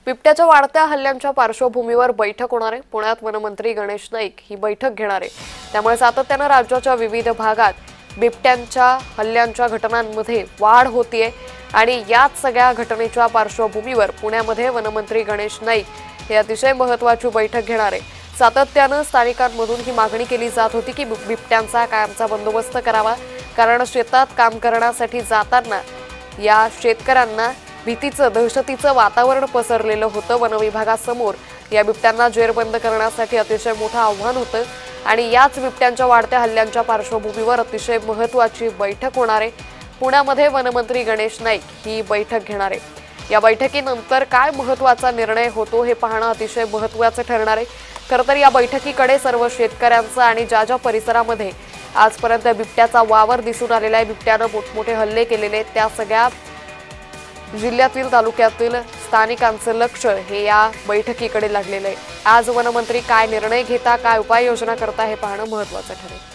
बिबट्याच्या वाढत्या हल्ल्यांच्या पार्श्वभूमीवर बैठक होणार आहे। पुण्यात वनमंत्री गणेश नाईक ही बैठक घेणार आहे। त्यामुळे सातत्याने राज्याच्या विविध भागात बिबट्यांच्या हल्ल्यांच्या घटनांमध्ये वाढ होतीये आणि याच सगळ्या घटनेच्या पार्श्वभूमीवर पुण्यामध्ये वनमंत्री गणेश नाईक हे अतिशय महत्त्वाची बैठक घेणार आहे। सातत्याने स्थानिकांमधून ही मागणी केली जात होती की बिबट्यांचा कायमचा बंदोबस्त करावा, कारण शेतात काम करण्यासाठी जाताना या शेतकऱ्यांना भीतीचं दहशतीचं वातावरण पसरलेलं होतं। वन विभागासमोर या बिबट्यांना जेरबंद करण्यासाठी अतिशय मोठं आव्हान होतं आणि याच बिबट्यांच्या वाढत्या हल्ल्यांच्या पार्श्वभूमीवर अतिशय महत्त्वाची बैठक होणार आहे। पुण्यामध्ये वनमंत्री गणेश नाईक ही बैठक घेणार आहे। या बैठकीनंतर काय महत्त्वाचा निर्णय होतो हे पाहणं अतिशय महत्त्वाचं ठरणार आहे। खरं तर या बैठकीकडे सर्व शेतकऱ्यांचं आणि ज्या परिसरामध्ये आजपर्यंत बिबट्याचा वावर दिसून आलेला आहे, बिबट्यानं मोठमोठे हल्ले केलेले आहेत, त्या सगळ्या जिल्ह्यातील तालुक्यातील स्थानिकांचं लक्ष हे या बैठकीकडे लागलेलं आहे। आज वनमंत्री काय निर्णय घेता, काय उपाययोजना करता हे पाहणं महत्त्वाचं ठरेल।